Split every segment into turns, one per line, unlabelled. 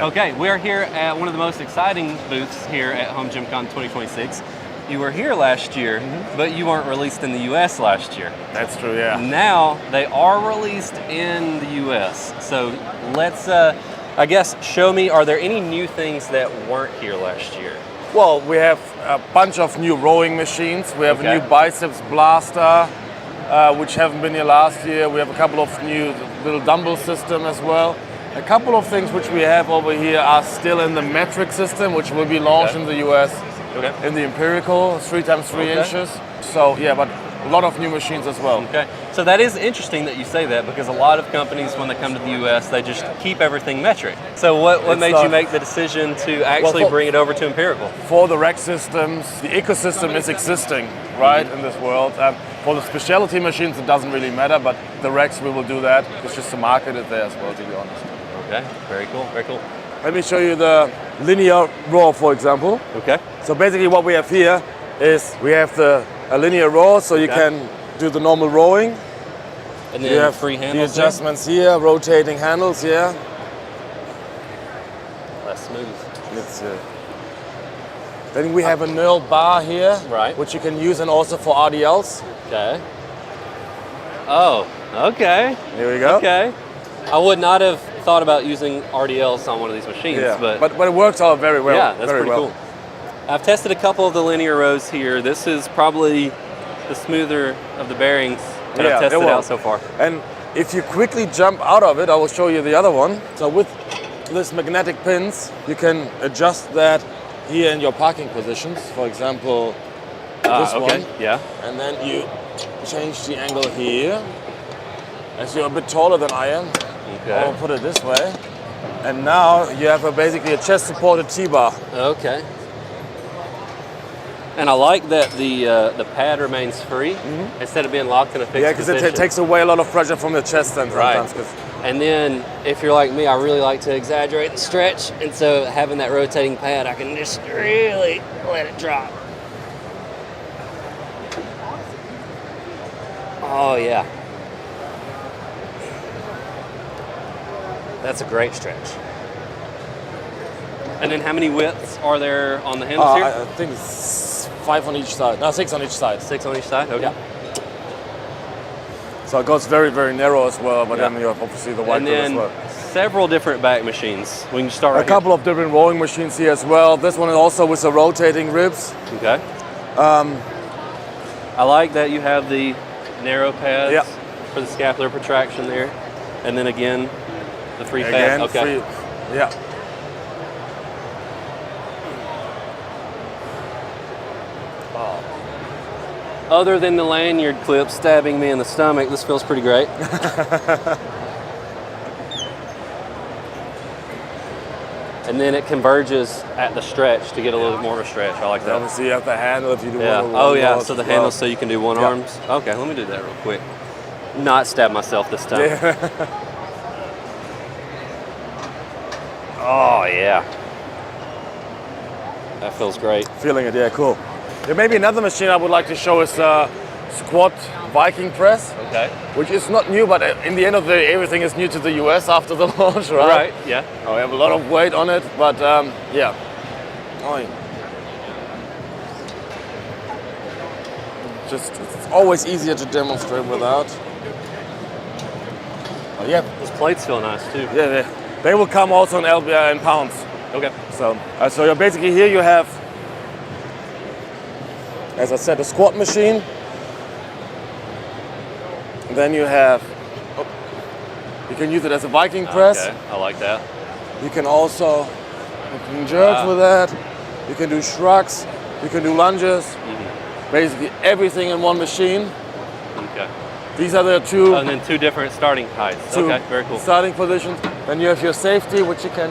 Okay, we're here at one of the most exciting booths here at HomeGymCon 2026. You were here last year, but you weren't released in the US last year.
That's true, yeah.
Now they are released in the US. So let's, I guess, show me, are there any new things that weren't here last year?
Well, we have a bunch of new rowing machines. We have a new Biceps Blaster, which haven't been here last year. We have a couple of new little dumbbell system as well. A couple of things which we have over here are still in the metric system, which will be launched in the US in the empirical, 3x3 inches. So yeah, but a lot of new machines as well.
Okay, so that is interesting that you say that, because a lot of companies, when they come to the US, they just keep everything metric. So what made you make the decision to actually bring it over to empirical?
For the rack systems, the ecosystem is existing, right, in this world. For the specialty machines, it doesn't really matter, but the racks, we will do that. It's just to market it there as well, to be honest.
Okay, very cool, very cool.
Let me show you the linear row, for example.
Okay.
So basically what we have here is we have a linear row, so you can do the normal rowing.
And then
you have
free handles
the adjustments here, rotating handles here.
That's smooth.
Then we have a knurled bar here,
right,
which you can use and also for RDLs.
Okay. Oh, okay.
Here we go.
Okay. I would not have thought about using RDLs on one of these machines, but
it works out very well.
Yeah, that's pretty cool. I've tested a couple of the linear rows here. This is probably the smoother of the bearings that I've tested out so far.
And if you quickly jump out of it, I will show you the other one. So with this magnetic pins, you can adjust that here in your parking positions. For example, this one.
Yeah.
And then you change the angle here. As you're a bit taller than I am, I'll put it this way. And now you have basically a chest-supported T-bar.
Okay. And I like that the pad remains free instead of being locked in a fixed position.
Yeah, because it takes away a lot of pressure from the chest then sometimes.
And then if you're like me, I really like to exaggerate the stretch, and so having that rotating pad, I can just really let it drop. Oh yeah. That's a great stretch. And then how many widths are there on the handles here?
I think it's 5 on each side. No, 6 on each side.
6 on each side? Okay.
Yeah. So it goes very, very narrow as well, but then you have obviously the wide as well.
Several different back machines. We can start right
A couple of different rowing machines here as well. This one is also with the rotating ribs.
Okay. I like that you have the narrow pads for the scapular protraction there. And then again, the free pad. Okay.
Free, yeah.
Other than the lanyard clip stabbing me in the stomach, this feels pretty great. And then it converges at the stretch to get a little bit more of a stretch. I like that.
Obviously you have the handle if you do one arm.
Oh yeah, so the handle so you can do one arms. Okay, let me do that real quick. Not stab myself this time. Oh yeah. That feels great.
Feeling it, yeah, cool. There may be another machine I would like to show is Squat Viking Press. Okay. Which is not new, but in the end of the day, everything is new to the US after the launch, right?
Right, yeah.
Oh, we have a lot of weight on it, but yeah. It's always easier to demonstrate without. Oh, yeah.
Those plates feel nice too.
Yeah, they will come also in LBI and pounds.
Okay.
So you're basically here you have, as I said, a squat machine. Then you have, you can use it as a Viking press.
Okay, I like that.
You can also, jerk with that. You can do shrugs. You can do lunges. Basically everything in one machine.
Okay.
These are the two.
And then two different starting heights. Okay, very cool.
Starting positions. Then you have your safety, which you can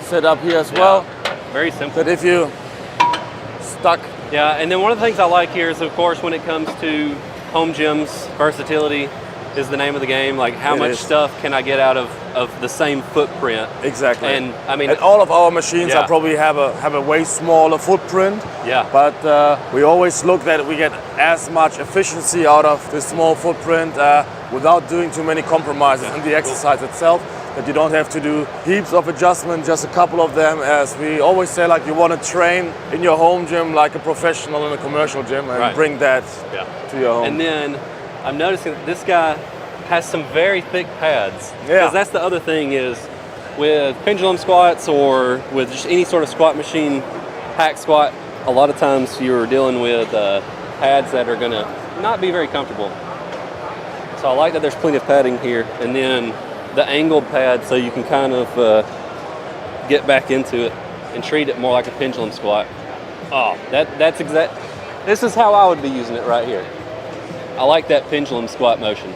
set up here as well.
Very simple.
That if you stuck.
Yeah, and then one of the things I like here is, of course, when it comes to home gyms, versatility is the name of the game. Like, how much stuff can I get out of the same footprint?
Exactly.
And I mean,
and all of our machines are probably have a way smaller footprint.
Yeah.
But we always look that we get as much efficiency out of this small footprint without doing too many compromises in the exercise itself. that you don't have to do heaps of adjustments, just a couple of them. As we always say, like you want to train in your home gym like a professional in a commercial gym, and bring that to your home.
And then I'm noticing that this guy has some very thick pads. Because that's the other thing is with pendulum squats or with just any sort of squat machine, hack squat, a lot of times you're dealing with pads that are gonna not be very comfortable. So I like that there's plenty of padding here, and then the angled pad so you can kind of get back into it and treat it more like a pendulum squat. Oh, that's exact. This is how I would be using it right here. I like that pendulum squat motion.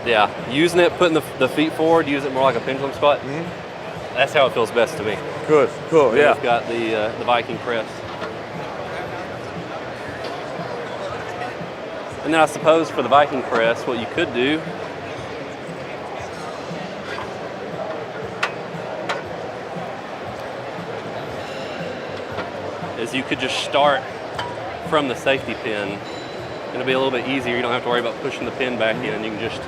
Yeah, using it, putting the feet forward, use it more like a pendulum squat. That's how it feels best to me.
Good, cool,
Then we've got the Viking press. And then I suppose for the Viking press, what you could do is you could just start from the safety pin. It'll be a little bit easier. You don't have to worry about pushing the pin back in. You can just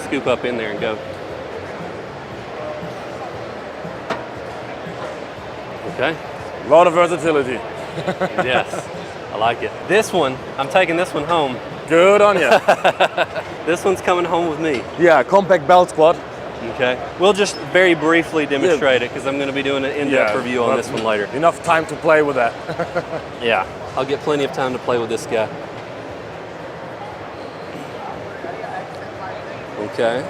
scoop up in there and go. Okay.
A lot of versatility.
Yes, I like it. This one, I'm taking this one home.
Good on you.
This one's coming home with me.
Yeah, compact belt squat.
Okay. We'll just very briefly demonstrate it because I'm going to be doing an in-depth review on this one later.
Enough time to play with that.
Yeah, I'll get plenty of time to play with this guy. Okay.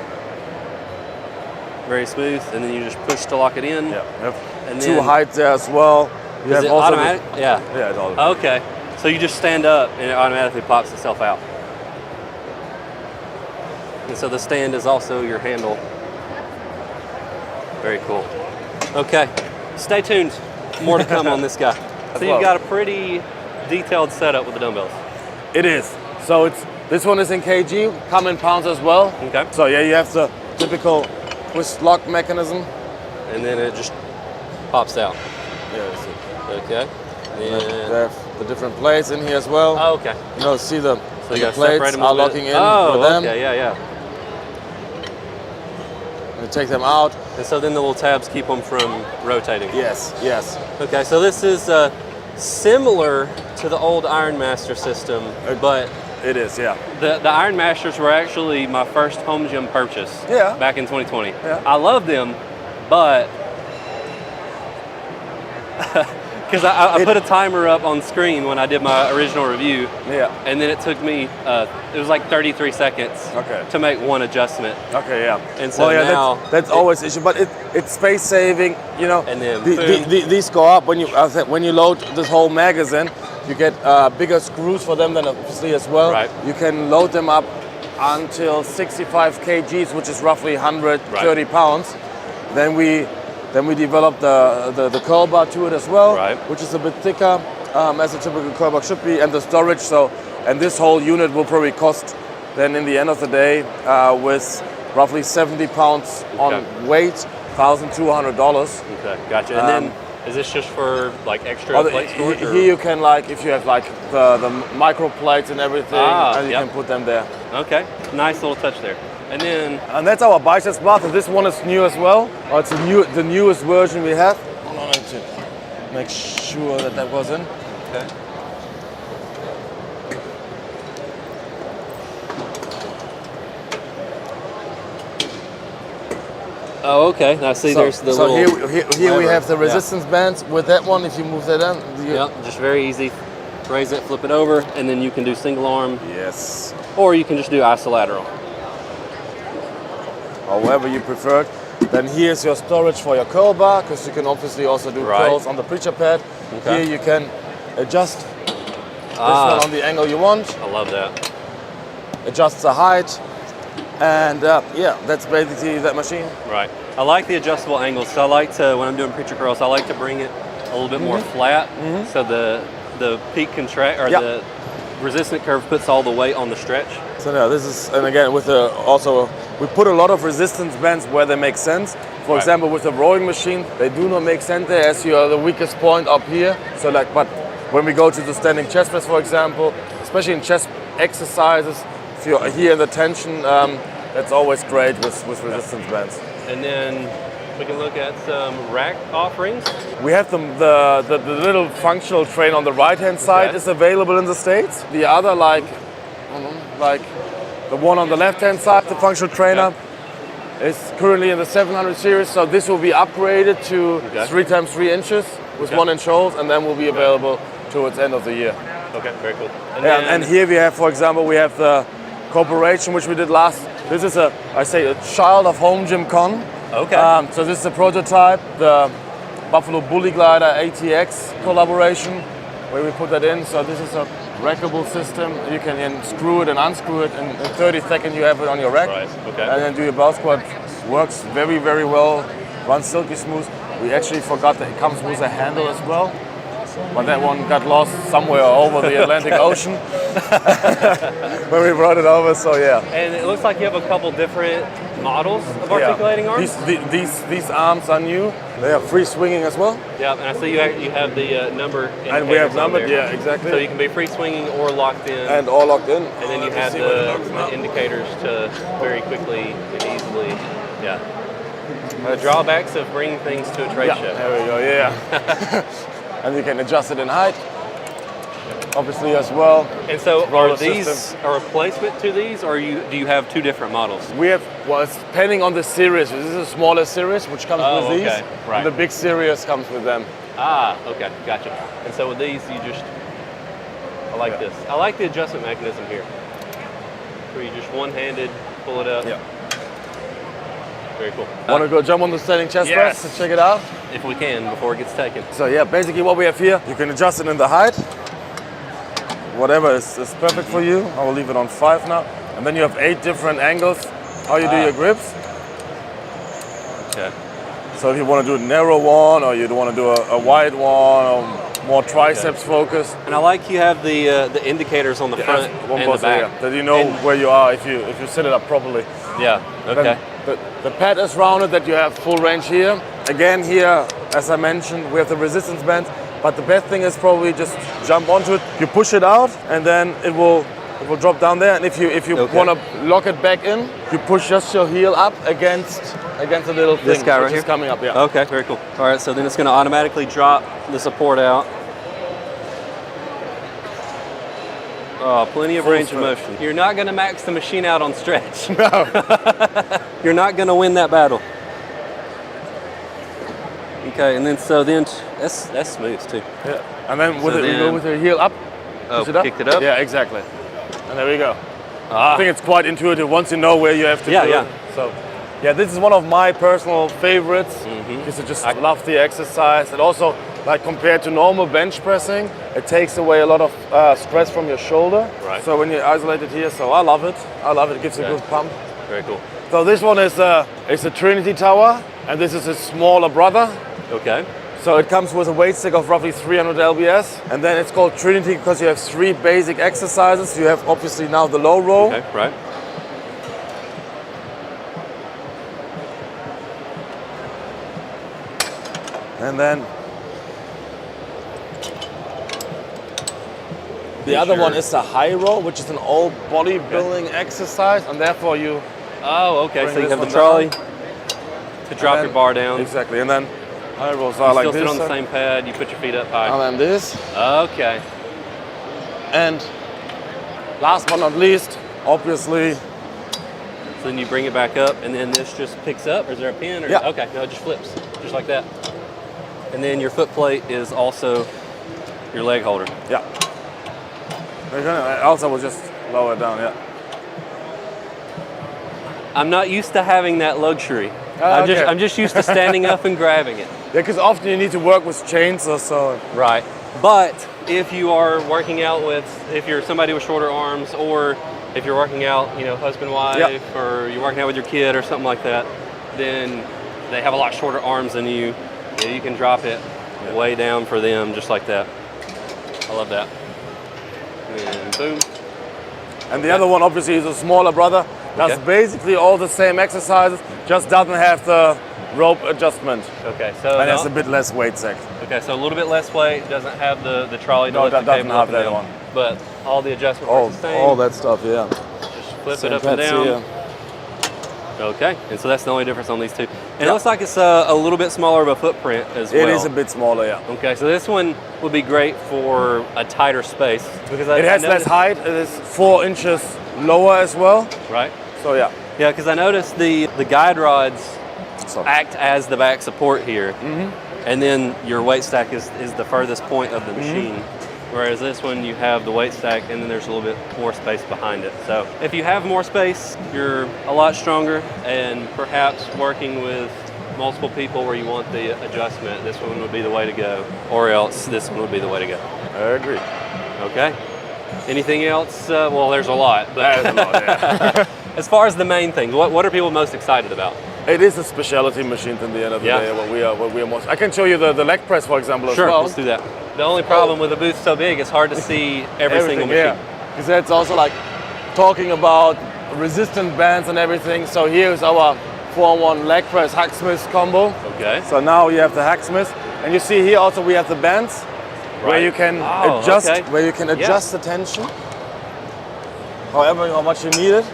Very smooth, and then you just push to lock it in.
Yeah.
And
two
then,
heights there as well. You
is
have
it
also
automatic? Yeah.
Yeah, it's automatic.
Okay. So you just stand up and it automatically pops itself out. And so the stand is also your handle. Very cool. Okay, stay tuned. More to come on this guy. So you've got a pretty detailed setup with the dumbbells.
It is. So this one is in kg, come in pounds as well.
Okay.
So yeah, you have the typical twist lock mechanism.
And then it just pops out.
Yeah, that's it.
Okay.
They have the different plates in here as well.
Oh, okay.
You know, see the
So
plates are locking in with them.
Okay, yeah.
You take them out.
And so then the little tabs keep them from rotating.
Yes, yes.
Okay, so this is similar to the old Iron Master system, but
it is, yeah.
The Iron Masters were actually my first home gym purchase back in 2020.
Yeah.
I love them, but because I put a timer up on screen when I did my original review.
Yeah.
And then it took me, it was like 33 seconds to make one adjustment.
Okay, yeah.
And so now
that's always the issue, but it's space saving, you know.
And then
these go up when you load this whole magazine. You get bigger screws for them than obviously as well.
Right.
You can load them up until 65 kgs, which is roughly 130 pounds. Then we developed the curl bar to it as well, which is a bit thicker, as a typical curl bar should be, and the storage. So, and this whole unit will probably cost, then in the end of the day, with roughly 70 pounds on weight, $1,200.
Okay, gotcha. And then is this just for like extra plate storage?
Here you can, like, if you have like the micro plates and everything, and you can put them there.
Okay, nice little touch there. And
that's our Biceps Blaster. This one is new as well. Oh, it's the newest version we have. Hold on, I need to make sure that was in.
Okay. Oh, okay. Now see, there's the little.
Here we have the resistance bands with that one. If you move that in.
Yep, just very easy. Raise it, flip it over, and then you can do single arm.
Yes.
Or you can just do isolateral.
However you prefer. Then here's your storage for your curl bar, because you can obviously also do curls on the preacher pad. Okay. Here you can adjust this one on the angle you want.
I love that.
Adjust the height, and yeah, that's basically that machine.
Right. I like the adjustable angles. So I like to, when I'm doing preacher curls, I like to bring it a little bit more flat, so the peak contract or the resistant curve puts all the weight on the stretch.
So now this is, and again with we put a lot of resistance bands where they make sense. For example, with the rowing machine, they do not make sense there as you are the weakest point up here. So like, but when we go to the standing chest press, for example, especially in chest exercises, if you're here in the tension that's always great with resistance bands.
And then we can look at some rack offerings.
We have the little functional train on the right-hand side is available in the States. The other, like the one on the left-hand side, the functional trainer, is currently in the 700 series. So this will be upgraded to 3x3 inches with 1 inch holes, and then will be available towards the end of the year.
Okay, very cool.
And here we have, for example, we have the cooperation which we did last. This is a child of HomeGymCon.
Okay.
So this is a prototype, the Buffalo Bully Glider ATX collaboration, where we put that in. So this is a rackable system. You can screw it and unscrew it, and in 30 seconds you have it on your rack.
Right. Okay.
And then do your bar squat. Works very, very well. Runs silky smooth. We actually forgot that it comes with a handle as well, but that one got lost somewhere over the Atlantic Ocean when we brought it over. So yeah.
And it looks like you have a couple different models of articulating arms.
These arms are new. They are free swinging as well.
Yeah, and I see you have the number indicators.
And we have numbered, yeah, exactly.
So you can be free swinging or locked in.
And all locked in.
And then you have the indicators to very quickly and easily, The drawbacks of bringing things to a trade show.
There we go, yeah. And you can adjust it in height, obviously as well.
And so are these
system.
a replacement to these, or do you have two different models?
We have, well, it's depending on the series. This is a smaller series, which comes with these.
Right.
And the big series comes with them.
Ah, okay, gotcha. And so with these, I like this. I like the adjustment mechanism here, where you just one-handed pull it up.
Yeah.
Very cool.
Want to go jump on the standing chest press and check it out?
If we can, before it gets taken.
So yeah, basically what we have here, you can adjust it in the height. Whatever is perfect for you. I will leave it on 5 now. And then you have 8 different angles, how you do your grips.
Okay.
So if you want to do a narrow one, or you want to do a wide one, or more triceps focused.
And I like you have the indicators on the front and the back.
That you know where you are if you set it up properly.
Yeah, okay.
The pad is rounded, that you have full range here. Again here, as I mentioned, we have the resistance band, but the best thing is probably just jump onto it. You push it out, and then it will drop down there. And if you want to lock it back in, you push just your heel up against a little thing.
This guy right here?
Is coming up, yeah.
Okay, very cool. All right, so then it's going to automatically drop the support out. Oh, plenty of range of motion. You're not going to max the machine out on stretch.
No.
You're not going to win that battle. Okay, and then that's smooth too.
Yeah, and then you go with your heel up.
Oh, kicked it up?
Yeah, exactly. And there we go. I think it's quite intuitive once you know where you have to do it. So, yeah, this is one of my personal favorites because I just love the exercise. And also, like compared to normal bench pressing, it takes away a lot of stress from your shoulder.
Right.
So when you isolate it here, so I love it. It gives a good pump.
Very cool.
So this one is a Trinity Tower, and this is a smaller brother.
Okay.
So it comes with a weight stick of roughly 300 lbs, and then it's called Trinity because you have 3 basic exercises. You have obviously now the low row.
Okay, right.
And then the other one is the high row, which is an old bodybuilding exercise, and therefore you.
Oh, okay. So you have the trolley to drop your bar down.
Exactly, and then high rows are like this.
Still sit on the same pad. You put your feet up high.
And then this.
Okay.
And last but not least, obviously.
So then you bring it back up, and then this just picks up. Or is there a pin? Or,
yeah.
Okay. No, it just flips, just like that. And then your foot plate is also your leg holder.
Yeah. Also, we'll just lower it down. Yeah.
I'm not used to having that luxury.
Okay.
I'm just used to standing up and grabbing it.
Yeah, because often you need to work with chains or so.
Right. But if you are working out if you're somebody with shorter arms, or if you're working out, husband, wife, or you're working out with your kid or something like that, then they have a lot shorter arms than you. You can drop it way down for them, just like that. I love that. And boom.
And the other one obviously is a smaller brother. Does basically all the same exercises, just doesn't have the rope adjustment.
Okay, so
and has a bit less weight set.
Okay, so a little bit less weight, doesn't have the trolley to lift the
doesn't
cable
have
up and
that
down.
one.
But all the adjustment works the same.
All that stuff, yeah.
Just flip it up and down. Okay, and so that's the only difference on these two. And it looks like it's a little bit smaller of a footprint as well.
It is a bit smaller, yeah.
Okay, so this one would be great for a tighter space because
it has less height. It is 4 inches lower as well.
Right.
So yeah.
Yeah, because I noticed the guide rods act as the back support here, and then your weight stack is the furthest point of the machine. Whereas this one, you have the weight stack and then there's a little bit more space behind it. So if you have more space, you're a lot stronger, and perhaps working with multiple people where you want the adjustment, this one would be the way to go, or else this one would be the way to go.
I agree.
Okay. Anything else? Well, there's a lot. But
there's a lot, yeah.
As far as the main things, what are people most excited about?
It is a specialty machine at the end of the day. What we are most. I can show you the leg press, for example, as well.
Sure, let's do that. The only problem with a booth so big, it's hard to see every single machine.
Yeah, because that's also like talking about resistant bands and everything. So here's our 4-on-1 leg press Hacksmith combo.
Okay.
So now you have the Hacksmith, and you see here also we have the bands where you can adjust the tension, however how much you need it,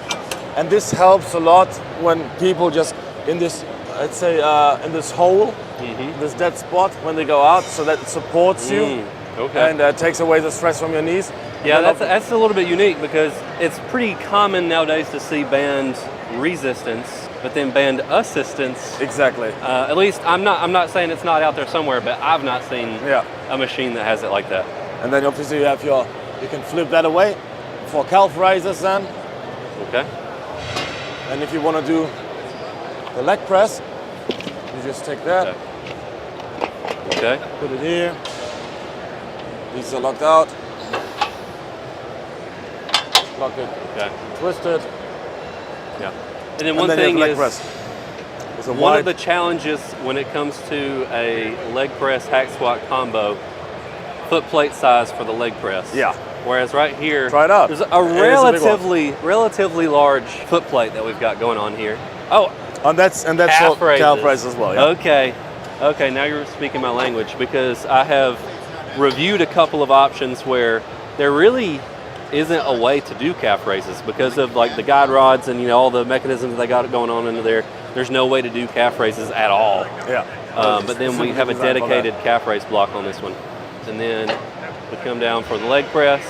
and this helps a lot when people just in this, let's say, in this hole. This dead spot when they go out, so that it supports you and takes away the stress from your knees.
Yeah, that's a little bit unique because it's pretty common nowadays to see band resistance, but then band assistance.
Exactly.
At least I'm not saying it's not out there somewhere, but I've not seen a machine that has it like that.
And then obviously you can flip that away for calf raises then.
Okay.
And if you want to do the leg press, you just take that.
Okay.
Put it here. These are locked out. Lock it.
Okay.
Twist it.
Yeah. And then one thing is,
one
of the challenges when it comes to a leg press hack squat combo, foot plate size for the leg press.
Yeah.
Whereas right here,
try it out.
There's a relatively large foot plate that we've got going on here. Oh.
And that's calf raises as well. Yeah.
Okay, now you're speaking my language, because I have reviewed a couple of options where there really isn't a way to do calf raises because of like the guide rods and all the mechanisms they got going on into there. There's no way to do calf raises at all.
Yeah.
But then we have a dedicated calf raise block on this one, and then we come down for the leg press.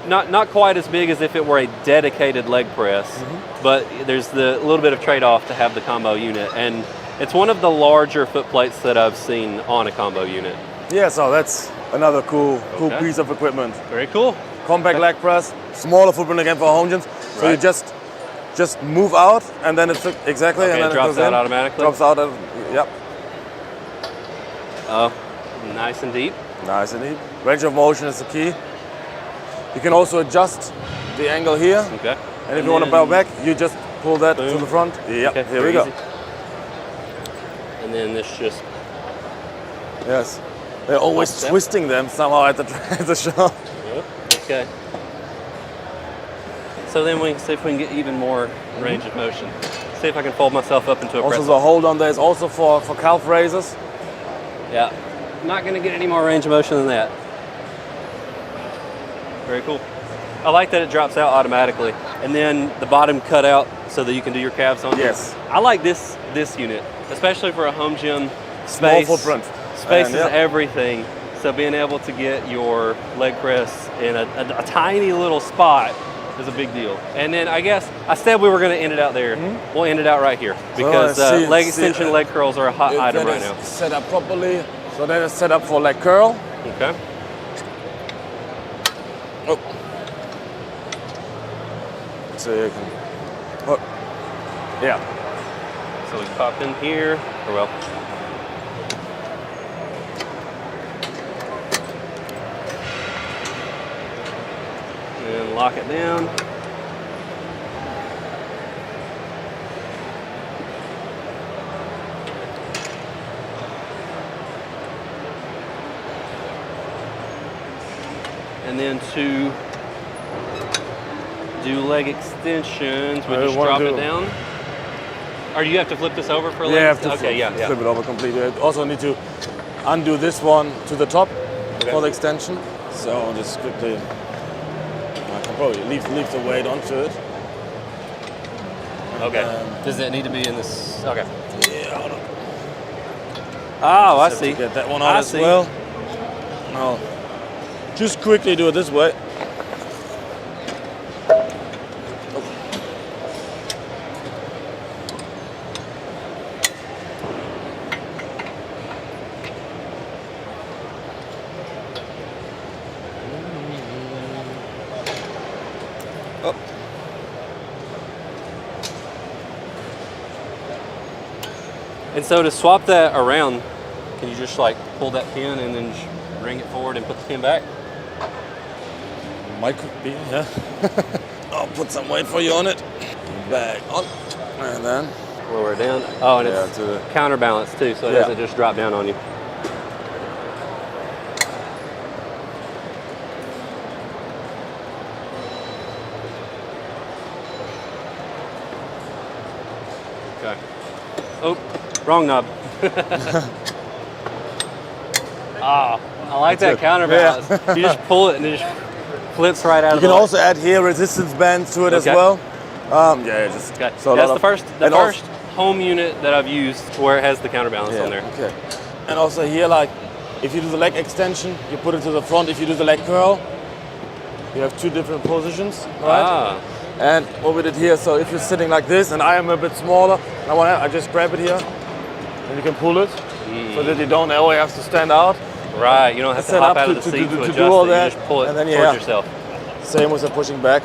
Not quite as big as if it were a dedicated leg press, but there's the little bit of trade-off to have the combo unit, and it's one of the larger foot plates that I've seen on a combo unit.
Yeah, so that's another cool piece of equipment.
Very cool.
Compact leg press, smaller footprint again for home gyms. So you just move out, and then it's exactly, and then
it drops out automatically.
Drops out. Yep.
Oh, nice and deep.
Nice and deep. Range of motion is the key. You can also adjust the angle here.
Okay.
And if you want to bow back, you just pull that to the front. Yep.
Okay,
here we go.
Easy. And then this just.
Yes. They're always twisting them somehow at the shop.
Yep. Okay. So then we can see if we can get even more range of motion. See if I can fold myself up into a press.
Also the hold on there is also for calf raises.
Yeah. Not going to get any more range of motion than that. Very cool. I like that it drops out automatically, and then the bottom cut out so that you can do your calves on.
Yes.
I like this unit, especially for a home gym
Small
space.
footprint.
Space is everything. So being able to get your leg press in a tiny little spot is a big deal. And then I guess I said we were going to end it out there. We'll end it out right here because leg extension, leg curls are a hot item right now.
Set up properly. So that is set up for leg curl.
Okay.
Oh. So you can. Oh. Yeah.
So we pop in here, or well. And lock it down. And then to do leg extensions, we just drop it down. Or do you have to flip this over for legs?
Yeah, I have to flip it over completely. I also need to undo this one to the top for the extension. So I'll just quickly, I can probably leave the weight onto it.
Okay. Does it need to be in this? Okay.
Yeah, hold on.
Oh, I
Just have
see.
to get that one on as well. No. Just quickly do it this way. Oh.
And so to swap that around, can you just like pull that pin and then just bring it forward and put the pin back?
Might be, yeah. I'll put some weight for you on it. Back on. And then
Lower it down. Oh, and it's
to
counterbalance too, so it doesn't just drop down on you. Okay. Oh, wrong knob. Ah, I like that counterbalance. You just pull it and it just flips right out of the way.
You can also add here resistance bands to it as well. Just
so that's the first home unit that I've used where it has the counterbalance on there.
Okay. And also here, like, if you do the leg extension, you put it to the front. If you do the leg curl, you have two different positions, right?
Ah.
And what we did here, so if you're sitting like this, and I am a bit smaller, I just grab it here, and you can pull it, so that you don't always have to stand out.
Right, you don't have to hop out of the seat to adjust it, you just pull it
and then,
towards yourself.
Same with the pushing back.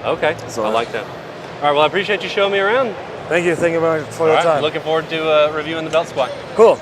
Okay, so I like that. All right, well, I appreciate you showing me around.
Thank you very much for your time.
Looking forward to reviewing the belt squat.
Cool.